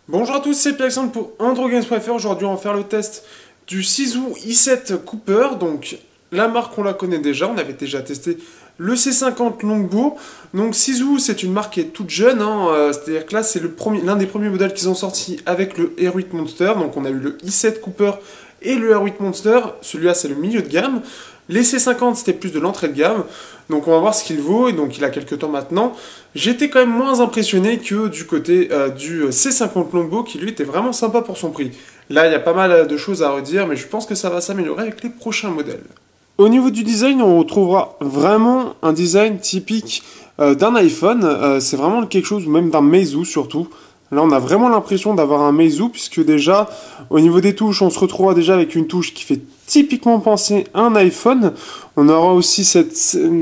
Bonjour à tous, c'est Pierre-Alexandre pour AndroGames.fr. Aujourd'hui, on va faire le test du Sisu i7 Cooper. Donc, la marque, on la connaît déjà. On avait déjà testé le C50 Longbow. Donc, Sisu, c'est une marque qui est toute jeune. C'est-à-dire que là, c'est l'un des premiers modèles qu'ils ont sorti avec le R8 Monster. Donc, on a eu le i7 Cooper et le R8 Monster. Celui-là, c'est le milieu de gamme. Les C50, c'était plus de l'entrée de gamme. Donc on va voir ce qu'il vaut, et donc il a quelques temps maintenant. J'étais quand même moins impressionné que du côté du C50 Longbow, qui lui était vraiment sympa pour son prix. Là, il y a pas mal de choses à redire, mais je pense que ça va s'améliorer avec les prochains modèles. Au niveau du design, on retrouvera vraiment un design typique d'un iPhone. C'est vraiment quelque chose, même d'un Meizu surtout. Là, on a vraiment l'impression d'avoir un Meizu, puisque déjà, au niveau des touches, on se retrouvera déjà avec une touche qui fait typiquement penser à un iPhone. On aura aussi ce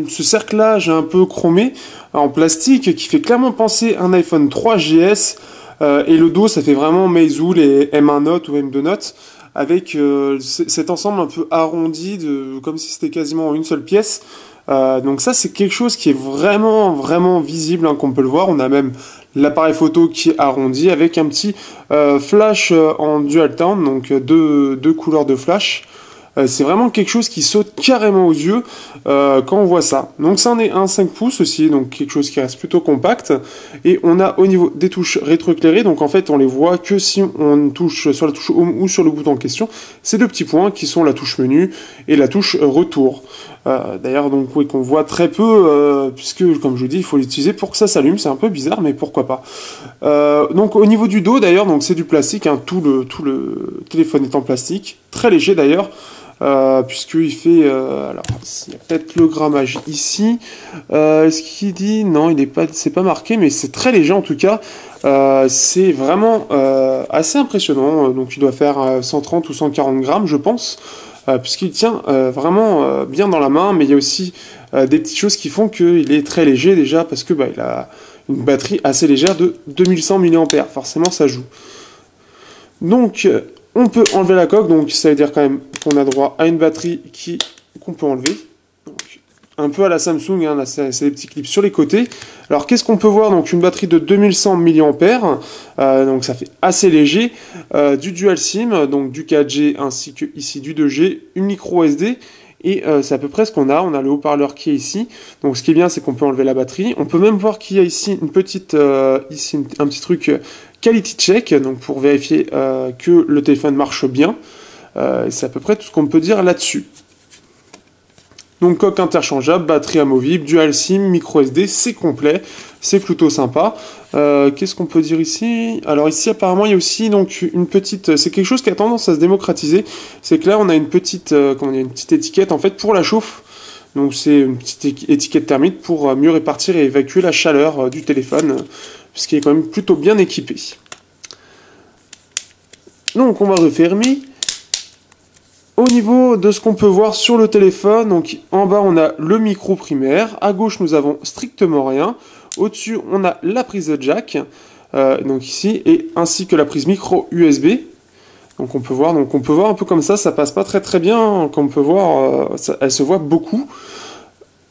cerclage un peu chromé en plastique qui fait clairement penser à un iPhone 3GS. Et le dos, ça fait vraiment Meizu, les M1 Note ou M2 Note, avec cet ensemble un peu arrondi, comme si c'était quasiment une seule pièce. Donc ça, c'est quelque chose qui est vraiment visible, qu'on peut le voir. On a même l'appareil photo qui est arrondi avec un petit flash en dual tone, donc deux couleurs de flash. C'est vraiment quelque chose qui saute carrément aux yeux quand on voit ça. Donc ça en est un 5 pouces aussi, donc quelque chose qui reste plutôt compact. Et on a au niveau des touches rétroéclairées, donc en fait on les voit que si on touche sur la touche Home ou sur le bouton en question. Ces deux petits points qui sont la touche menu et la touche retour. D'ailleurs donc oui, qu'on voit très peu, puisque comme je vous dis, il faut l'utiliser pour que ça s'allume. C'est un peu bizarre, mais pourquoi pas. Donc au niveau du dos d'ailleurs, donc c'est du plastique, tout le téléphone est en plastique, très léger d'ailleurs. Puisqu'il fait... alors, il y a peut-être le grammage ici. Est-ce qu'il dit... Non, c'est pas marqué, mais c'est très léger en tout cas. C'est vraiment assez impressionnant. Donc, il doit faire 130 ou 140 grammes, je pense. Puisqu'il tient vraiment bien dans la main. Mais il y a aussi des petites choses qui font qu'il est très léger déjà, parce que il a une batterie assez légère de 2100 mAh. Forcément, ça joue. Donc... on peut enlever la coque, donc ça veut dire quand même qu'on a droit à une batterie qu'on peut enlever. Donc, un peu à la Samsung, là c'est des petits clips sur les côtés. Alors qu'est-ce qu'on peut voir? Donc une batterie de 2100 mAh, donc ça fait assez léger. Du dual SIM, donc du 4G ainsi que ici du 2G, une micro SD. Et c'est à peu près ce qu'on a. On a le haut-parleur qui est ici. Donc ce qui est bien, c'est qu'on peut enlever la batterie. On peut même voir qu'il y a ici une petite, un petit truc quality check, donc pour vérifier que le téléphone marche bien. C'est à peu près tout ce qu'on peut dire là-dessus. Donc coque interchangeable, batterie amovible, dual SIM, micro SD, c'est complet, c'est plutôt sympa. Qu'est-ce qu'on peut dire ici? Alors ici apparemment il y a aussi donc une petite, c'est quelque chose qui a tendance à se démocratiser. C'est que là on a une petite, une petite étiquette en fait pour la chauffe. Donc c'est une petite étiquette thermique pour mieux répartir et évacuer la chaleur du téléphone, puisqu'il est quand même plutôt bien équipé. Donc on va refermer. Au niveau de ce qu'on peut voir sur le téléphone, donc en bas on a le micro primaire, à gauche nous avons strictement rien, au-dessus on a la prise de jack, donc ici, et ainsi que la prise micro USB. Donc on peut voir un peu comme ça passe pas très bien, comme on peut voir, elle se voit beaucoup.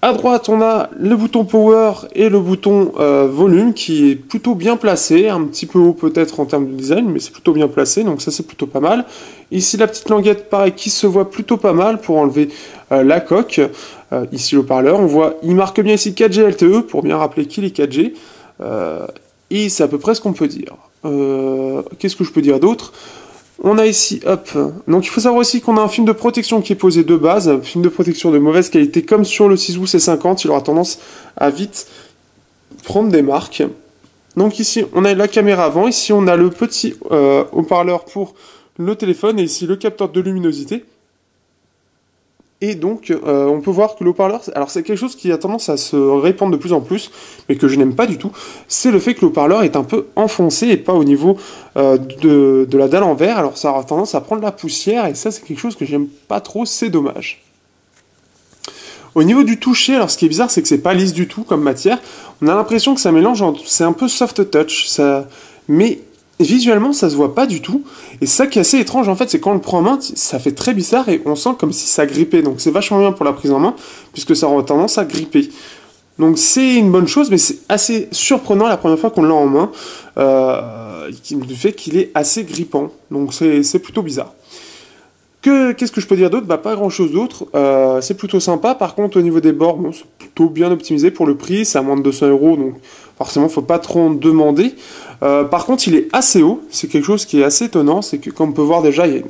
À droite, on a le bouton Power et le bouton Volume qui est plutôt bien placé, un petit peu haut peut-être en termes de design, mais c'est plutôt bien placé, donc ça c'est plutôt pas mal. Ici la petite languette, pareil, qui se voit plutôt pas mal pour enlever la coque. Ici le haut-parleur, on voit, il marque bien ici 4G LTE pour bien rappeler qu'il est 4G. Et c'est à peu près ce qu'on peut dire. Qu'est-ce que je peux dire d'autre? On a ici, hop, donc il faut savoir aussi qu'on a un film de protection qui est posé de base, un film de protection de mauvaise qualité, comme sur le Sisu C50, il aura tendance à vite prendre des marques. Donc ici, on a la caméra avant, ici on a le petit haut-parleur pour le téléphone, et ici le capteur de luminosité. Et donc, on peut voir que le haut-parleur, alors c'est quelque chose qui a tendance à se répandre de plus en plus, mais que je n'aime pas du tout, c'est le fait que le haut-parleur est un peu enfoncé et pas au niveau de la dalle en verre, alors ça a tendance à prendre la poussière, et ça c'est quelque chose que j'aime pas trop, c'est dommage. Au niveau du toucher, alors ce qui est bizarre, c'est que c'est pas lisse du tout comme matière, on a l'impression que ça mélange, c'est un peu soft touch, mais visuellement ça se voit pas du tout, et ça qui est assez étrange en fait, c'est quand on le prend en main, ça fait très bizarre et on sent comme si ça grippait, donc c'est vachement bien pour la prise en main puisque ça aura tendance à gripper. Donc c'est une bonne chose, mais c'est assez surprenant la première fois qu'on l'a en main, du fait qu'il est assez grippant. Donc c'est plutôt bizarre. Qu'est-ce que je peux dire d'autre? Bah pas grand chose d'autre. C'est plutôt sympa. Par contre au niveau des bords, bon, c'est plutôt bien optimisé pour le prix. C'est à moins de 200 €, donc forcément faut pas trop en demander. Par contre il est assez haut. C'est quelque chose qui est assez étonnant. C'est que comme on peut voir déjà, il y a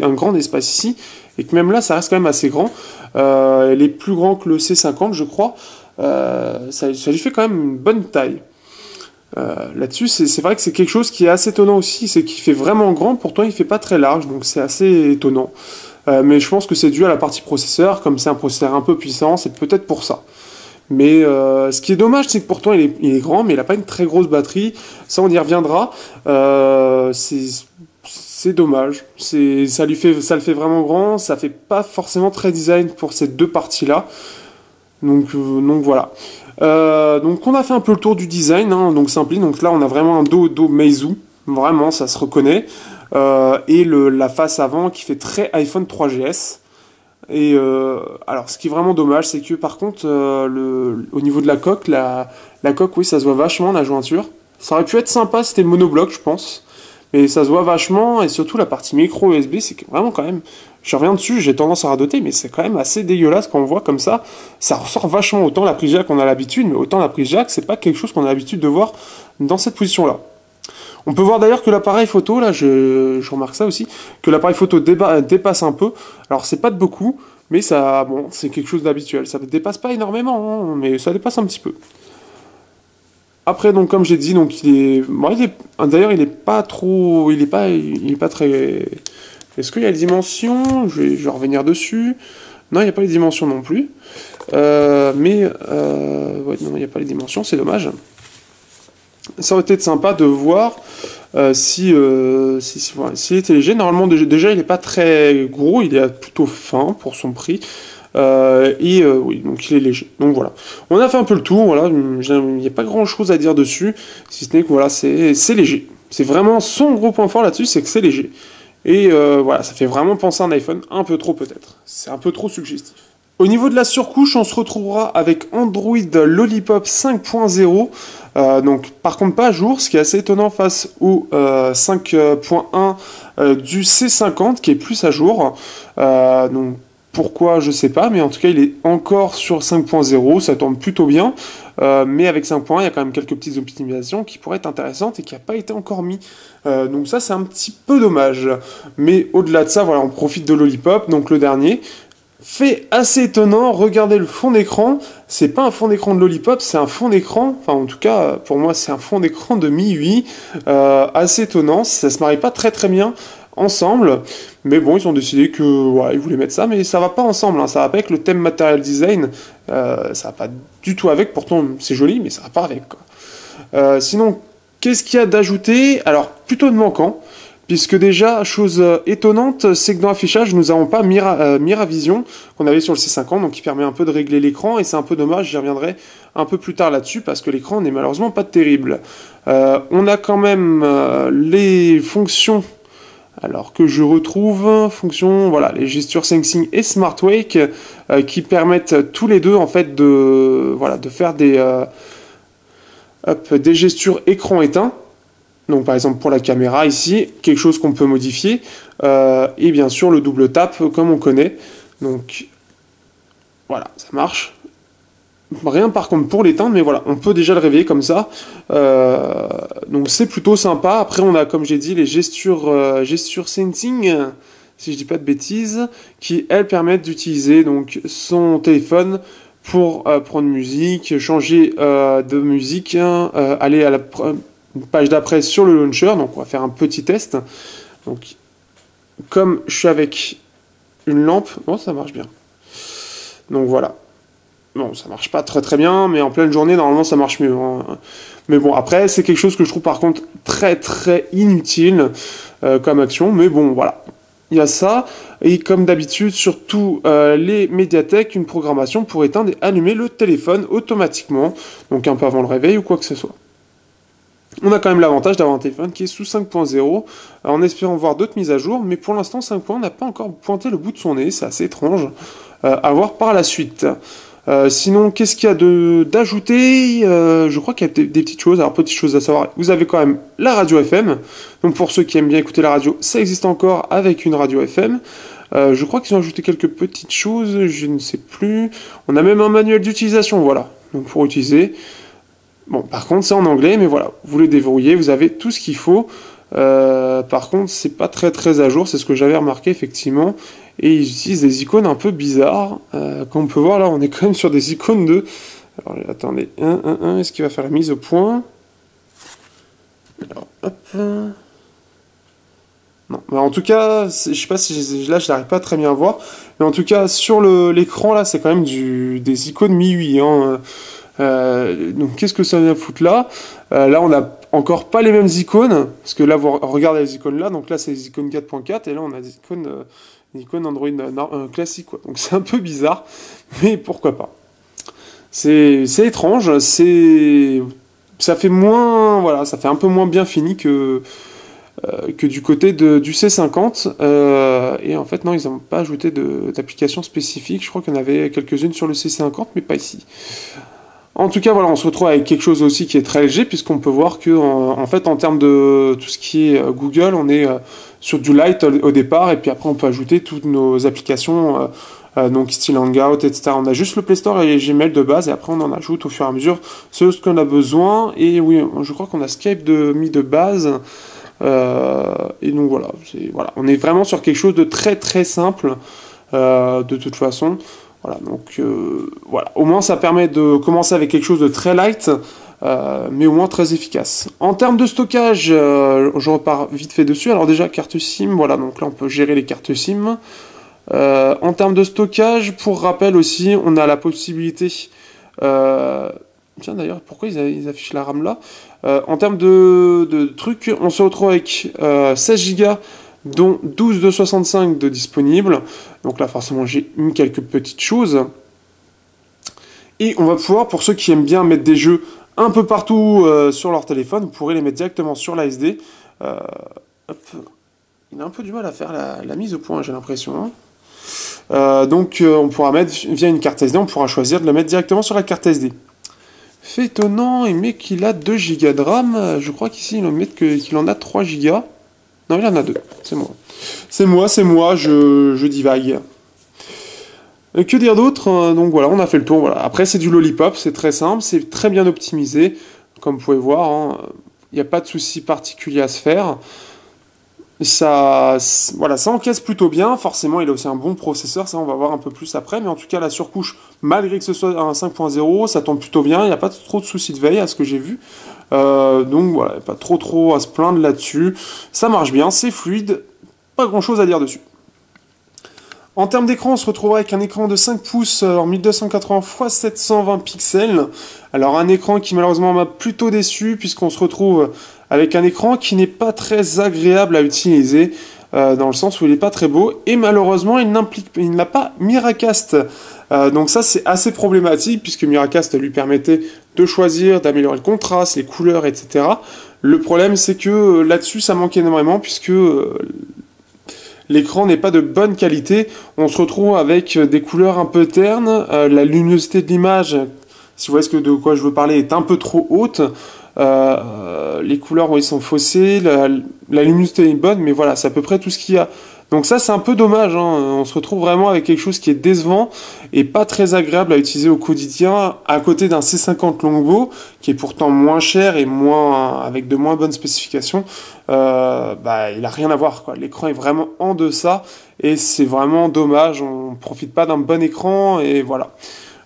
un grand espace ici. Et que même là ça reste quand même assez grand. Il est plus grand que le C50 je crois. Ça lui fait quand même une bonne taille. Là-dessus, c'est vrai que c'est quelque chose qui est assez étonnant aussi, c'est qu'il fait vraiment grand, pourtant il fait pas très large, donc c'est assez étonnant. Mais je pense que c'est dû à la partie processeur, comme c'est un processeur un peu puissant, c'est peut-être pour ça. Mais ce qui est dommage, c'est que pourtant il est grand, mais il n'a pas une très grosse batterie, ça on y reviendra. C'est dommage, ça le fait vraiment grand, ça fait pas forcément très design pour ces deux parties-là. Donc voilà. Donc on a fait un peu le tour du design, hein, donc simple. Donc là on a vraiment un dos Meizu, vraiment ça se reconnaît. Et la face avant qui fait très iPhone 3GS. Et alors ce qui est vraiment dommage, c'est que par contre au niveau de la coque, la coque oui ça se voit vachement la jointure. Ça aurait pu être sympa si c'était monobloc je pense. Mais ça se voit vachement, et surtout la partie micro USB, c'est vraiment quand même... Je reviens dessus, j'ai tendance à radoter, mais c'est quand même assez dégueulasse quand on voit comme ça. Ça ressort vachement, autant la prise jack qu'on a l'habitude, mais autant la prise jack, c'est pas quelque chose qu'on a l'habitude de voir dans cette position-là. On peut voir d'ailleurs que l'appareil photo, là, je remarque ça aussi, que l'appareil photo dépasse un peu. Alors c'est pas de beaucoup, mais ça, bon, c'est quelque chose d'habituel. Ça ne dépasse pas énormément, hein, mais ça dépasse un petit peu. Après, donc, comme j'ai dit, donc, d'ailleurs, il est pas trop, il est pas très, est-ce qu'il y a les dimensions? Je vais revenir dessus. Non, il n'y a pas les dimensions non plus. Ouais, non, il n'y a pas les dimensions, c'est dommage. Ça aurait été sympa de voir si il était léger. Normalement, déjà, il n'est pas très gros, il est plutôt fin pour son prix. Oui, donc il est léger. Donc voilà. On a fait un peu le tour, voilà. Il n'y a pas grand chose à dire dessus, si ce n'est que voilà, c'est léger. C'est vraiment son gros point fort là-dessus, c'est que c'est léger. Et voilà, ça fait vraiment penser à un iPhone, un peu trop peut-être. C'est un peu trop suggestif. Au niveau de la surcouche, on se retrouvera avec Android Lollipop 5.0. Donc par contre pas à jour, ce qui est assez étonnant face au 5.1 du C50 qui est plus à jour. Donc pourquoi, je sais pas, mais en tout cas, il est encore sur 5.0, ça tombe plutôt bien. Mais avec 5.1, il y a quand même quelques petites optimisations qui pourraient être intéressantes et qui n'ont pas été encore mis. Donc ça, c'est un petit peu dommage. Mais au-delà de ça, voilà, on profite de Lollipop, donc le dernier. Fait assez étonnant, regardez le fond d'écran. C'est pas un fond d'écran de Lollipop, c'est un fond d'écran, enfin en tout cas, pour moi, c'est un fond d'écran de MIUI. Assez étonnant, ça se marie pas très très bien ensemble, mais bon, ils ont décidé que ouais, ils voulaient mettre ça, mais ça va pas ensemble, hein, ça va pas avec le thème Material Design, ça va pas du tout avec, pourtant c'est joli, mais ça va pas avec, quoi. Sinon, qu'est-ce qu'il y a d'ajouté? Alors, plutôt de manquant, puisque déjà, chose étonnante, c'est que dans l'affichage, nous n'avons pas Miravision, qu'on avait sur le C50, donc qui permet un peu de régler l'écran, et c'est un peu dommage, j'y reviendrai un peu plus tard là-dessus, parce que l'écran n'est malheureusement pas terrible. On a quand même les fonctions, alors que je retrouve, voilà, les gestures Sensing et Smart Wake, qui permettent tous les deux, en fait, de faire des gestures écran éteint. Donc par exemple pour la caméra ici, quelque chose qu'on peut modifier, et bien sûr le double tap comme on connaît. Donc voilà, ça marche. Rien par contre pour l'éteindre, mais voilà, on peut déjà le réveiller comme ça. Donc c'est plutôt sympa. Après on a, comme j'ai dit, les gestures sensing, si je dis pas de bêtises, qui elles permettent d'utiliser donc son téléphone pour prendre musique, changer de musique, aller à la page d'après sur le launcher. Donc on va faire un petit test. Donc comme je suis avec une lampe, bon ça marche bien. Donc voilà. Bon, ça marche pas très très bien, mais en pleine journée, normalement, ça marche mieux. Hein. Mais bon, après, c'est quelque chose que je trouve par contre très très inutile comme action. Mais bon, voilà. Il y a ça. Et comme d'habitude, sur tous les médiathèques, une programmation pour éteindre et allumer le téléphone automatiquement. Donc un peu avant le réveil ou quoi que ce soit. On a quand même l'avantage d'avoir un téléphone qui est sous 5.0, en espérant voir d'autres mises à jour. Mais pour l'instant, 5.1 n'a pas encore pointé le bout de son nez. C'est assez étrange. À voir par la suite. Sinon, qu'est-ce qu'il y a d'ajouter? Je crois qu'il y a des petites choses. Alors, petites choses à savoir, vous avez quand même la radio FM. Donc, pour ceux qui aiment bien écouter la radio, ça existe encore avec une radio FM. Je crois qu'ils ont ajouté quelques petites choses, je ne sais plus. On a même un manuel d'utilisation, voilà. Donc, pour utiliser. Bon, par contre, c'est en anglais, mais voilà. Vous le déverrouillez, vous avez tout ce qu'il faut. Par contre, c'est pas très à jour, c'est ce que j'avais remarqué, effectivement. Et ils utilisent des icônes un peu bizarres. Comme on peut voir là, on est quand même sur des icônes de... Alors attendez, est-ce qu'il va faire la mise au point? Alors, hop. Non, mais en tout cas, je sais pas si là je n'arrive pas à très bien à voir. Mais en tout cas, sur l'écran là, c'est quand même des icônes MIUI. Hein. Donc qu'est-ce que ça vient foutre là? Là, on n'a encore pas les mêmes icônes. Parce que là, vous regardez les icônes là. Donc là, c'est les icônes 4.4. Et là, on a des icônes Android classiques, quoi. Donc c'est un peu bizarre, mais pourquoi pas. C'est étrange, ça fait moins, voilà, ça fait un peu moins bien fini que du côté du C50. Et en fait, non, ils n'ont pas ajouté d'application spécifique. Je crois qu'il y en avait quelques-unes sur le C50, mais pas ici. En tout cas, voilà, on se retrouve avec quelque chose aussi qui est très léger, puisqu'on peut voir que, en fait, en termes de tout ce qui est Google, on est sur du light au départ, et puis après, on peut ajouter toutes nos applications, donc style Hangout, etc. On a juste le Play Store et les Gmail de base, et après, on en ajoute au fur et à mesure ce qu'on a besoin. Et oui, je crois qu'on a Skype mis de base. Et donc voilà, on est vraiment sur quelque chose de très simple, de toute façon. Voilà, donc voilà, au moins ça permet de commencer avec quelque chose de très light, mais au moins très efficace. En termes de stockage, je repars vite fait dessus. Alors déjà, carte SIM, voilà, donc là on peut gérer les cartes SIM. En termes de stockage, pour rappel aussi, on a la possibilité... tiens d'ailleurs, pourquoi ils affichent la RAM là? En termes de trucs, on se retrouve avec 16 Go, dont 12 de 65 de disponibles. Donc là, forcément, j'ai mis quelques petites choses. Et on va pouvoir, pour ceux qui aiment bien mettre des jeux un peu partout sur leur téléphone, vous pourrez les mettre directement sur la SD. Hop. Il a un peu du mal à faire la mise au point, j'ai l'impression. Donc, on pourra mettre via une carte SD, on pourra choisir de la mettre directement sur la carte SD. Fait étonnant, il met qu'il a 2 Go de RAM. Je crois qu'ici, il met qu'il en a 3 Go. Non, il en a 2. C'est moi, je divague. Que dire d'autre? Donc voilà, on a fait le tour. Voilà. Après, c'est du Lollipop, c'est très simple, c'est très bien optimisé. Comme vous pouvez voir, hein, il n'y a pas de souci particulier à se faire. Ça encaisse plutôt bien. Forcément, il a aussi un bon processeur, ça on va voir un peu plus après. Mais en tout cas, la surcouche, malgré que ce soit un 5.0, ça tombe plutôt bien. Il n'y a pas trop de soucis de veille à ce que j'ai vu. Donc voilà, pas trop à se plaindre là-dessus. Ça marche bien, c'est fluide, pas grand-chose à dire dessus. En termes d'écran, on se retrouvera avec un écran de 5 pouces en 1280 x 720 pixels. Alors un écran qui malheureusement m'a plutôt déçu, puisqu'on se retrouve avec un écran qui n'est pas très agréable à utiliser, dans le sens où il n'est pas très beau, et malheureusement il n'a pas Miracast. Donc ça c'est assez problématique, puisque Miracast lui permettait de choisir, d'améliorer le contraste, les couleurs, etc. Le problème c'est que là-dessus ça manque énormément, puisque l'écran n'est pas de bonne qualité. On se retrouve avec des couleurs un peu ternes, la luminosité de l'image, si vous voyez de quoi je veux parler, est un peu trop haute. Les couleurs où ils sont faussées, la luminosité est bonne, mais voilà, c'est à peu près tout ce qu'il y a. Donc ça, c'est un peu dommage, hein. On se retrouve vraiment avec quelque chose qui est décevant et pas très agréable à utiliser au quotidien, à côté d'un C50 Longbow, qui est pourtant moins cher et avec de moins bonnes spécifications. Il n'a rien à voir, quoi. L'écran est vraiment en deçà et c'est vraiment dommage. On ne profite pas d'un bon écran et voilà.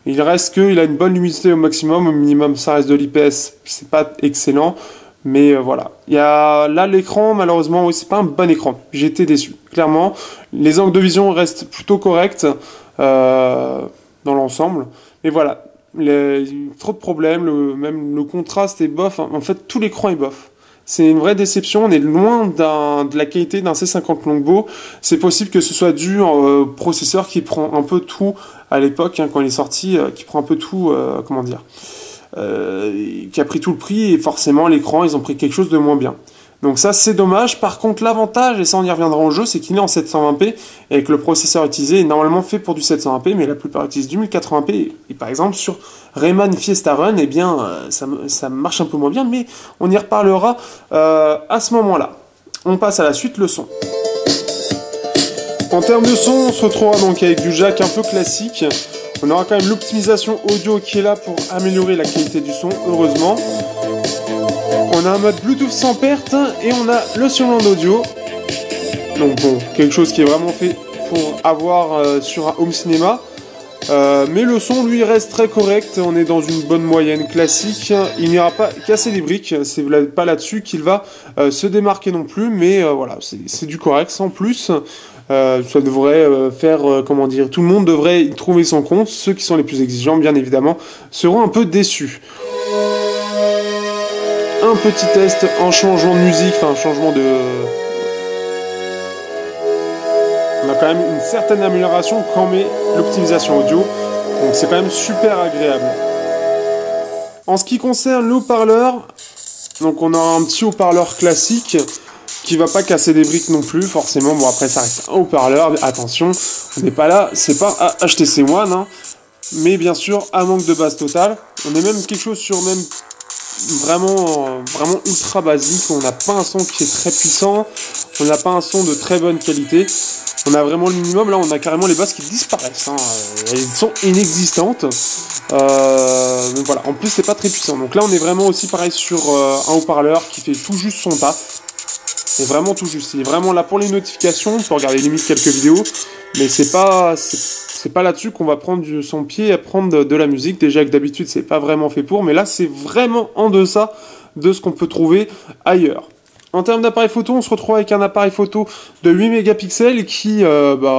Il reste qu'il a une bonne luminosité au maximum, au minimum ça reste de l'IPS, c'est pas excellent, mais voilà. Là l'écran, malheureusement, oui, c'est pas un bon écran, j'ai été déçu, clairement. Les angles de vision restent plutôt corrects dans l'ensemble, mais voilà, trop de problèmes, même le contraste est bof, en fait tout l'écran est bof. C'est une vraie déception, on est loin de la qualité d'un C50 Longbow. C'est possible que ce soit dû au processeur qui prend un peu tout à l'époque, hein, quand il est sorti, qui prend un peu tout, qui a pris tout le prix, et forcément l'écran, ils ont pris quelque chose de moins bien. Donc ça c'est dommage. Par contre l'avantage, et ça on y reviendra en jeu, c'est qu'il est en 720p et que le processeur utilisé est normalement fait pour du 720p, mais la plupart utilisent du 1080p. Et par exemple sur Rayman Fiesta Run, eh bien ça marche un peu moins bien, mais on y reparlera à ce moment-là. On passe à la suite, le son. En termes de son, on se retrouvera donc avec du jack un peu classique. On aura quand même l'optimisation audio qui est là pour améliorer la qualité du son, heureusement. On a un mode Bluetooth sans perte et on a le surround audio. Donc bon, quelque chose qui est vraiment fait pour avoir sur un home cinéma. Mais le son lui reste très correct, on est dans une bonne moyenne classique. Il n'ira pas casser les briques, c'est pas là-dessus qu'il va se démarquer non plus, mais voilà, c'est du correct sans plus. Ça devrait faire, comment dire, tout le monde devrait y trouver son compte. Ceux qui sont les plus exigeants, bien évidemment, seront un peu déçus. Un petit test en changement de musique, enfin changement de... On a quand même une certaine amélioration quand on met l'optimisation audio, donc c'est quand même super agréable. En ce qui concerne le haut-parleur, donc on a un petit haut-parleur classique qui va pas casser des briques non plus, forcément. Bon après ça reste un haut-parleur, attention, on n'est pas là, c'est pas à HTC One, hein, mais bien sûr à manque de base totale. On est même quelque chose sur même vraiment ultra basique, on n'a pas un son qui est très puissant, on n'a pas un son de très bonne qualité. On a vraiment le minimum, là on a carrément les basses qui disparaissent, hein. Elles sont inexistantes. Donc voilà, en plus c'est pas très puissant. Donc là on est vraiment aussi pareil sur un haut-parleur qui fait tout juste son taf. C'est vraiment tout juste, il est vraiment là pour les notifications, on peut regarder limite quelques vidéos, mais c'est pas là-dessus qu'on va prendre son pied à prendre de la musique. Déjà que d'habitude c'est pas vraiment fait pour, mais là c'est vraiment en deçà de ce qu'on peut trouver ailleurs. En termes d'appareil photo, on se retrouve avec un appareil photo de 8 mégapixels qui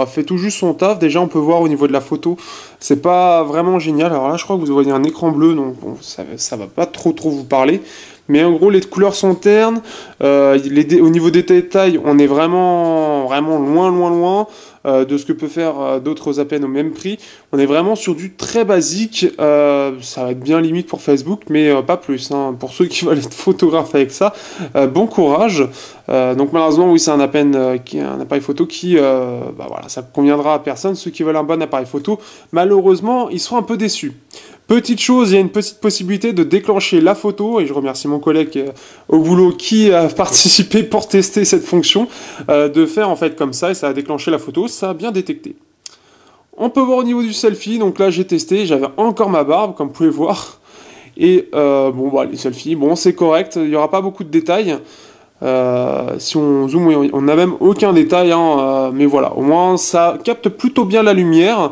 fait tout juste son taf. Déjà, on peut voir au niveau de la photo, c'est pas vraiment génial. Alors là, je crois que vous voyez un écran bleu, donc bon, ça va pas trop vous parler. Mais en gros, les couleurs sont ternes. Au niveau des détails, on est vraiment loin de ce que peut faire d'autres à peine au même prix. On est vraiment sur du très basique. Ça va être bien limite pour Facebook, mais pas plus, hein. Pour ceux qui veulent être photographes avec ça, bon courage. Donc malheureusement, oui, c'est un appareil photo qui, voilà, ça conviendra à personne. Ceux qui veulent un bon appareil photo, malheureusement, ils seront un peu déçus. Petite chose, il y a une petite possibilité de déclencher la photo, et je remercie mon collègue au boulot qui a participé pour tester cette fonction, de faire en fait comme ça, et ça a déclenché la photo, ça a bien détecté. On peut voir au niveau du selfie, donc là j'ai testé, j'avais encore ma barbe, comme vous pouvez voir, et les selfies, bon c'est correct, il n'y aura pas beaucoup de détails. Si on zoome, on n'a même aucun détail, hein, mais voilà, au moins ça capte plutôt bien la lumière.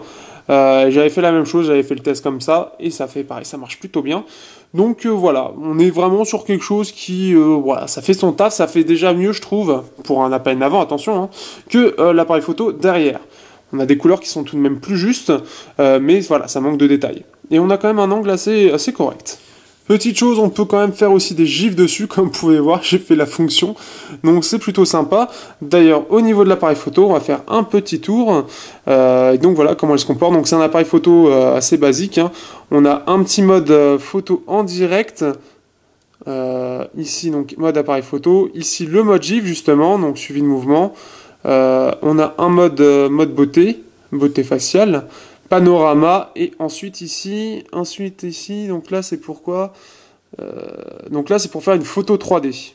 J'avais fait la même chose, j'avais fait le test comme ça, et ça fait pareil, ça marche plutôt bien. Donc voilà, on est vraiment sur quelque chose qui, ça fait son taf, ça fait déjà mieux, je trouve, pour un appareil avant, attention, hein, que l'appareil photo derrière. On a des couleurs qui sont tout de même plus justes, mais voilà, ça manque de détails. Et on a quand même un angle assez correct. Petite chose, on peut quand même faire aussi des gifs dessus, comme vous pouvez voir, j'ai fait la fonction, donc c'est plutôt sympa. D'ailleurs, au niveau de l'appareil photo, on va faire un petit tour, et donc voilà comment il se comporte. Donc c'est un appareil photo assez basique, hein. On a un petit mode photo en direct, ici donc mode appareil photo, ici le mode gif justement, donc suivi de mouvement. On a un mode beauté faciale, panorama, et ensuite ici, donc là c'est pourquoi, donc là c'est pour faire une photo 3D.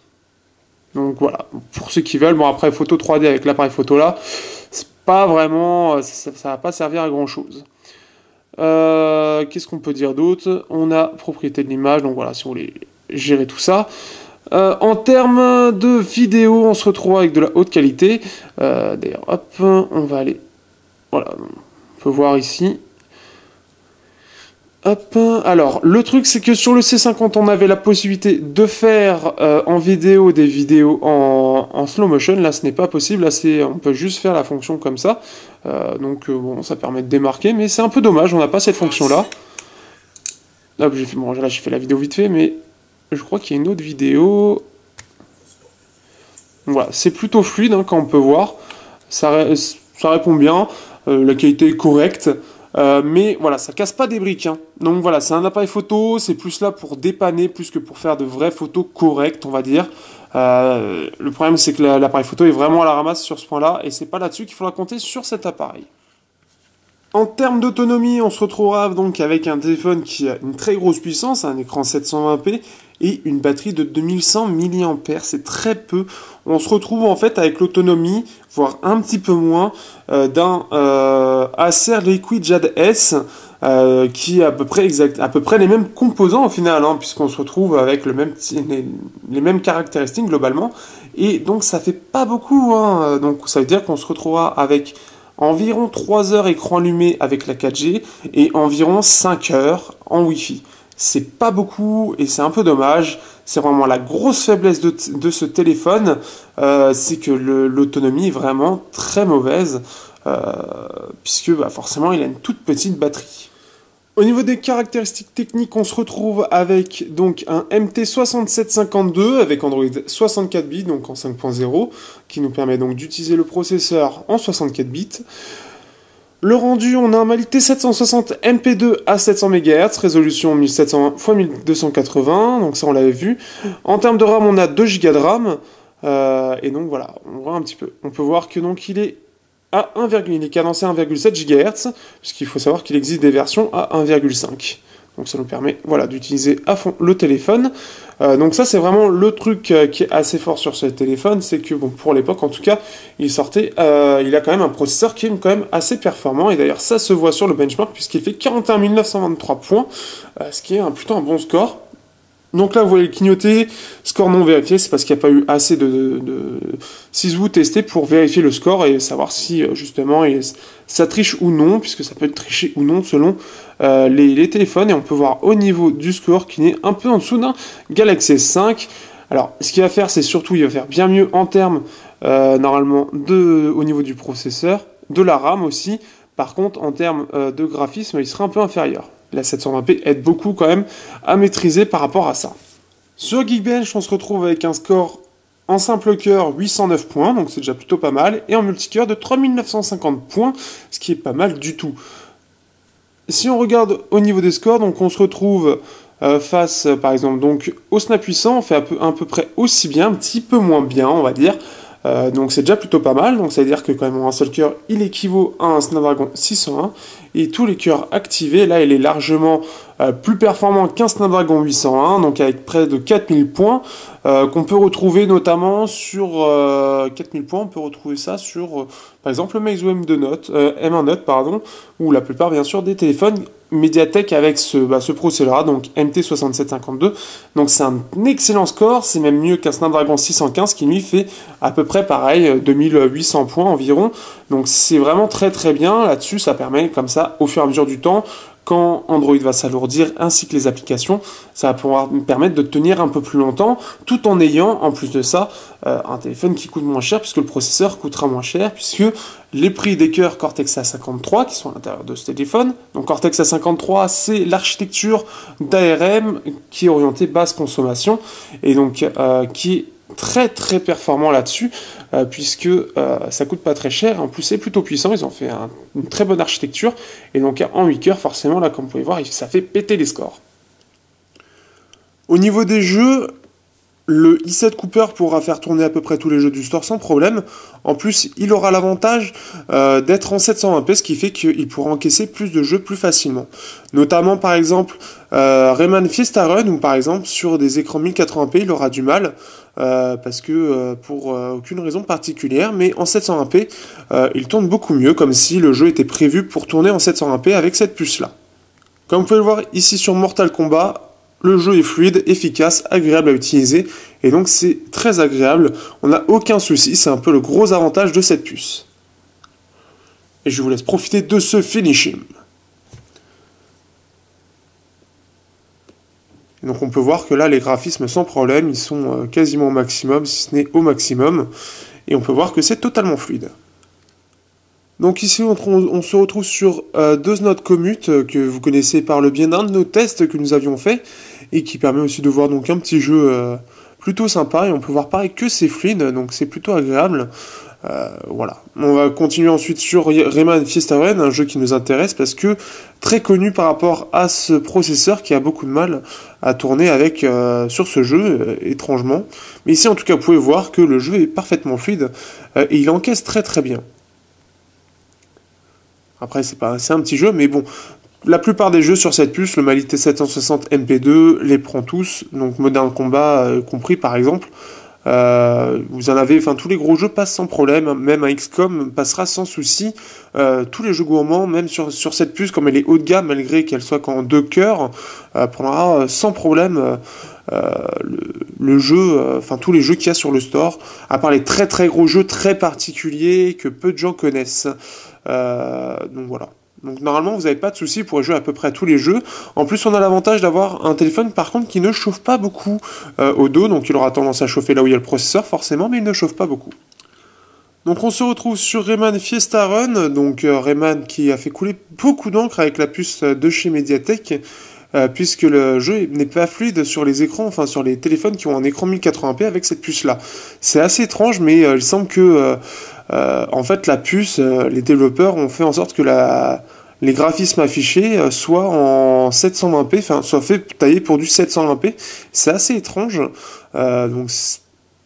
Donc voilà, pour ceux qui veulent, bon après photo 3D avec l'appareil photo là, c'est pas vraiment, ça va pas servir à grand chose. Qu'est-ce qu'on peut dire d'autre? On a propriété de l'image, donc voilà, si on voulait gérer tout ça. En termes de vidéo, on se retrouve avec de la haute qualité. D'ailleurs, hop, on va aller, voilà, on peut voir ici. Hop, alors, le truc c'est que sur le C50, on avait la possibilité de faire en vidéo des vidéos en slow motion. Là, ce n'est pas possible. Là, on peut juste faire la fonction comme ça. Bon, ça permet de démarquer, mais c'est un peu dommage, on n'a pas cette fonction-là. Hop, j'ai fait la vidéo vite fait, mais je crois qu'il y a une autre vidéo. Voilà, c'est plutôt fluide, hein, quand on peut voir. Ça répond bien. La qualité est correcte. mais voilà, ça casse pas des briques, hein. Donc voilà, c'est un appareil photo, c'est plus là pour dépanner, plus que pour faire de vraies photos correctes, on va dire. Le problème, c'est que l'appareil photo est vraiment à la ramasse sur ce point-là, et c'est pas là-dessus qu'il faudra compter sur cet appareil. En termes d'autonomie, on se retrouvera donc avec un téléphone qui a une très grosse puissance, un écran 720p et une batterie de 2100 mAh, c'est très peu. On se retrouve en fait avec l'autonomie, voire un petit peu moins, d'un Acer Liquid Jade S, qui a à peu près les mêmes composants au final, hein, puisqu'on se retrouve avec les mêmes caractéristiques globalement, et donc ça fait pas beaucoup, hein. Donc ça veut dire qu'on se retrouvera avec environ 3 heures écran allumé avec la 4G et environ 5 heures en Wi-Fi. C'est pas beaucoup et c'est un peu dommage. C'est vraiment la grosse faiblesse de ce téléphone, c'est que l'autonomie est vraiment très mauvaise, puisque forcément il a une toute petite batterie. Au niveau des caractéristiques techniques, on se retrouve avec donc un MT6752 avec Android 64 bits, donc en 5.0, qui nous permet donc d'utiliser le processeur en 64 bits. Le rendu, on a un Mali T760 MP2 à 700 MHz, résolution 1720 x 1280, donc ça on l'avait vu. En termes de RAM, on a 2 Go de RAM, et donc voilà, on voit un petit peu. On peut voir que donc il est il est cadencé à 1,7 GHz, puisqu'il faut savoir qu'il existe des versions à 1,5. Donc ça nous permet d'utiliser à fond le téléphone. Donc ça c'est vraiment le truc qui est assez fort sur ce téléphone, c'est que pour l'époque en tout cas, il a quand même un processeur qui est quand même assez performant, et d'ailleurs ça se voit sur le benchmark puisqu'il fait 41 923 points, ce qui est plutôt un bon score. Donc là, vous voyez le clignoter, score non vérifié, c'est parce qu'il n'y a pas eu assez de Sizwoo testés pour vérifier le score et savoir si justement ça triche ou non, puisque ça peut être triché ou non selon les téléphones. Et on peut voir au niveau du score qu'il est un peu en dessous d'un Galaxy S5. Alors, ce qu'il va faire, c'est surtout, il va faire bien mieux en termes, normalement, au niveau du processeur, de la RAM aussi. Par contre, en termes de graphisme, il sera un peu inférieur. La 720p aide beaucoup quand même à maîtriser par rapport à ça. Sur Geekbench, on se retrouve avec un score en simple cœur 809 points, donc c'est déjà plutôt pas mal, et en multicœur de 3950 points, ce qui est pas mal du tout. Si on regarde au niveau des scores, donc on se retrouve face par exemple donc au Snap 800, on fait à peu près aussi bien, un petit peu moins bien on va dire. Donc c'est déjà plutôt pas mal, donc ça veut dire que quand même en un seul cœur il équivaut à un Snapdragon 601, et tous les cœurs activés, là il est largement plus performant qu'un Snapdragon 801, donc avec près de 4000 points, qu'on peut retrouver notamment sur 4000 points, on peut retrouver ça sur par exemple le Meizu M1 Note, pardon, ou la plupart bien sûr des téléphones Mediatek avec ce processeur-là, donc MT6752. Donc c'est un excellent score, c'est même mieux qu'un Snapdragon 615 qui lui fait à peu près pareil, 2800 points environ. Donc c'est vraiment très très bien là-dessus, ça permet comme ça au fur et à mesure du temps, quand Android va s'alourdir ainsi que les applications, ça va pouvoir me permettre de tenir un peu plus longtemps, tout en ayant en plus de ça un téléphone qui coûte moins cher, puisque le processeur coûtera moins cher, puisque les prix des cœurs Cortex A53 qui sont à l'intérieur de ce téléphone, donc Cortex A53 c'est l'architecture d'ARM qui est orientée basse consommation, et donc qui est très très performant là-dessus, puisque ça coûte pas très cher, en plus c'est plutôt puissant, ils ont fait une très bonne architecture, et donc en 8 cœurs forcément là comme vous pouvez voir ça fait péter les scores. Au niveau des jeux, le i7 Cooper pourra faire tourner à peu près tous les jeux du store sans problème. En plus, il aura l'avantage d'être en 720p, ce qui fait qu'il pourra encaisser plus de jeux plus facilement. Notamment, par exemple, Rayman Fiesta Run, ou par exemple, sur des écrans 1080p, il aura du mal, parce que pour aucune raison particulière, mais en 720p, il tourne beaucoup mieux, comme si le jeu était prévu pour tourner en 720p avec cette puce-là. Comme vous pouvez le voir ici sur Mortal Kombat, le jeu est fluide, efficace, agréable à utiliser, et donc c'est très agréable, on n'a aucun souci, c'est un peu le gros avantage de cette puce. Et je vous laisse profiter de ce finishing. Et donc on peut voir que là les graphismes sans problème, ils sont quasiment au maximum, si ce n'est au maximum, et on peut voir que c'est totalement fluide. Donc ici on se retrouve sur deux Note Commute que vous connaissez par le biais d'un de nos tests que nous avions fait, et qui permet aussi de voir donc un petit jeu plutôt sympa, et on peut voir pareil que c'est fluide, donc c'est plutôt agréable. Voilà. On va continuer ensuite sur Rayman Fiesta Run, un jeu qui nous intéresse parce que très connu par rapport à ce processeur qui a beaucoup de mal à tourner avec sur ce jeu, étrangement. Mais ici, en tout cas, vous pouvez voir que le jeu est parfaitement fluide et il encaisse très très bien. Après, c'est un petit jeu, mais bon, la plupart des jeux sur cette puce, le Mali T760 MP2, les prend tous, donc Modern Combat compris par exemple. Vous en avez, enfin tous les gros jeux passent sans problème, même un XCOM passera sans souci. Tous les jeux gourmands, même sur cette puce, comme elle est haut de gamme, malgré qu'elle soit qu'en 2 cœurs, prendra sans problème le jeu, enfin tous les jeux qu'il y a sur le store, à part les très très gros jeux très particuliers que peu de gens connaissent. Donc voilà. Donc normalement vous n'avez pas de soucis, vous pourrez jouer à peu près à tous les jeux. En plus on a l'avantage d'avoir un téléphone par contre qui ne chauffe pas beaucoup au dos, donc il aura tendance à chauffer là où il y a le processeur forcément, mais il ne chauffe pas beaucoup. Donc on se retrouve sur Rayman Fiesta Run, donc Rayman qui a fait couler beaucoup d'encre avec la puce de chez Mediatek, puisque le jeu n'est pas fluide sur les écrans, enfin sur les téléphones qui ont un écran 1080p avec cette puce là. C'est assez étrange, mais il semble que en fait la puce, les développeurs ont fait en sorte que les graphismes affichés soient en 720p, enfin soient faits taillés pour du 720p. C'est assez étrange, donc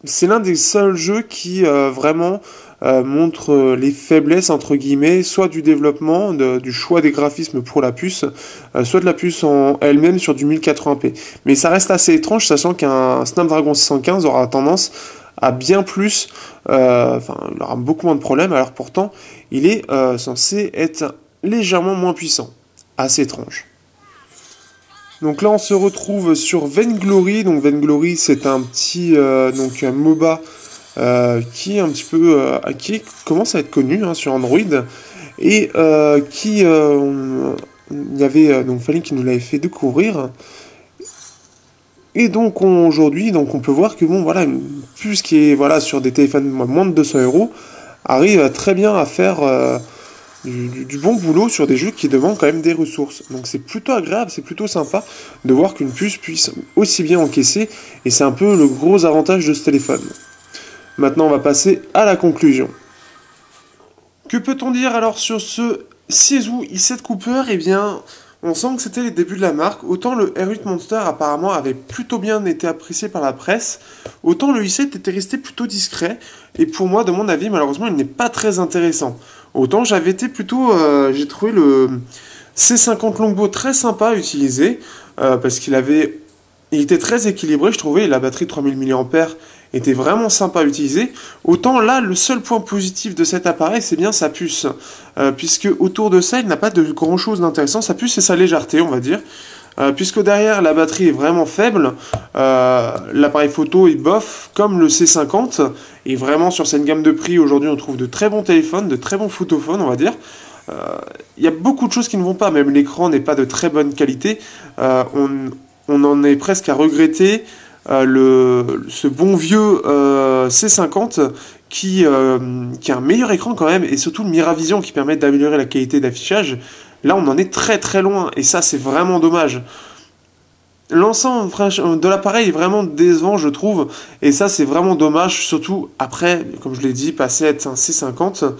c'est l'un des seuls jeux qui vraiment montre les faiblesses entre guillemets, soit du développement, du choix des graphismes pour la puce, soit de la puce en elle-même sur du 1080p. Mais ça reste assez étrange, sachant qu'un Snapdragon 615 aura tendance à bien plus, enfin il aura beaucoup moins de problèmes, alors pourtant il est censé être légèrement moins puissant. Assez étrange. Donc là on se retrouve sur Vainglory. Donc Vainglory c'est un petit donc un MOBA qui est un petit peu qui commence à être connu hein, sur Android et qui il y avait donc Falling qui nous l'avait fait découvrir. Et donc aujourd'hui donc on peut voir que bon voilà une puce qui est voilà sur des téléphones moins de 200 € arrive très bien à faire du bon boulot sur des jeux qui demandent quand même des ressources. Donc c'est plutôt agréable, c'est plutôt sympa de voir qu'une puce puisse aussi bien encaisser, et c'est un peu le gros avantage de ce téléphone. Maintenant on va passer à la conclusion. Que peut-on dire alors sur ce Sisu i7 Cooper? Eh bien, on sent que c'était les débuts de la marque. Autant le R8 Monster apparemment avait plutôt bien été apprécié par la presse, autant le i7 était resté plutôt discret, et pour moi, de mon avis, malheureusement, il n'est pas très intéressant. Autant j'avais été plutôt, j'ai trouvé le C50 Longbow très sympa à utiliser, parce il était très équilibré, je trouvais, et la batterie 3000 mAh était vraiment sympa à utiliser. Autant là, le seul point positif de cet appareil, c'est bien sa puce, puisque autour de ça, il n'a pas de grand chose d'intéressant. Sa puce, c'est sa légèreté, on va dire. Puisque derrière, la batterie est vraiment faible, l'appareil photo est bof, comme le C50, et vraiment sur cette gamme de prix, aujourd'hui, on trouve de très bons téléphones, de très bons photophones, on va dire. Il y a beaucoup de choses qui ne vont pas, même l'écran n'est pas de très bonne qualité. On en est presque à regretter ce bon vieux C50 qui a un meilleur écran quand même, et surtout le Miravision qui permet d'améliorer la qualité d'affichage. Là on en est très très loin, et ça c'est vraiment dommage. L'ensemble de l'appareil est vraiment décevant je trouve, et ça c'est vraiment dommage, surtout après, comme je l'ai dit, passer à être un C50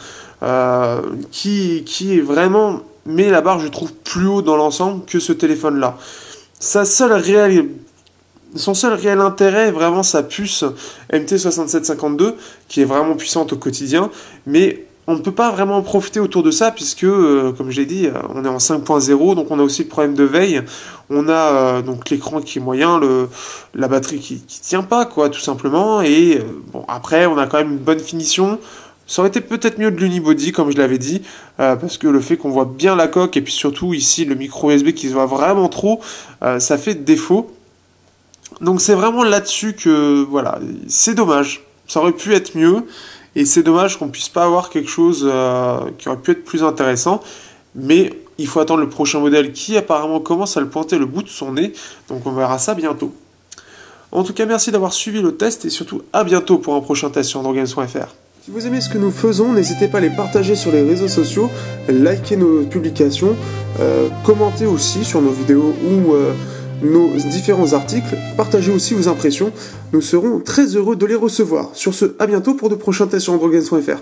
qui est vraiment met la barre je trouve plus haut dans l'ensemble que ce téléphone là. Son seul réel intérêt est vraiment sa puce MT6752 qui est vraiment puissante au quotidien, mais on ne peut pas vraiment en profiter autour de ça puisque, comme je l'ai dit, on est en 5.0, donc on a aussi le problème de veille, on a donc l'écran qui est moyen, la batterie qui tient pas, quoi, tout simplement, et bon, après on a quand même une bonne finition. Ça aurait été peut-être mieux de l'unibody, comme je l'avais dit, parce que le fait qu'on voit bien la coque, et puis surtout ici le micro USB qui se voit vraiment trop, ça fait défaut. Donc c'est vraiment là-dessus que, voilà, c'est dommage. Ça aurait pu être mieux, et c'est dommage qu'on puisse pas avoir quelque chose qui aurait pu être plus intéressant. Mais il faut attendre le prochain modèle qui apparemment commence à le pointer le bout de son nez, donc on verra ça bientôt. En tout cas, merci d'avoir suivi le test, et surtout à bientôt pour un prochain test sur AndroGames.fr. Si vous aimez ce que nous faisons, n'hésitez pas à les partager sur les réseaux sociaux, liker nos publications, commenter aussi sur nos vidéos ou nos différents articles, partagez aussi vos impressions, nous serons très heureux de les recevoir. Sur ce, à bientôt pour de prochains tests sur AndroGames.fr.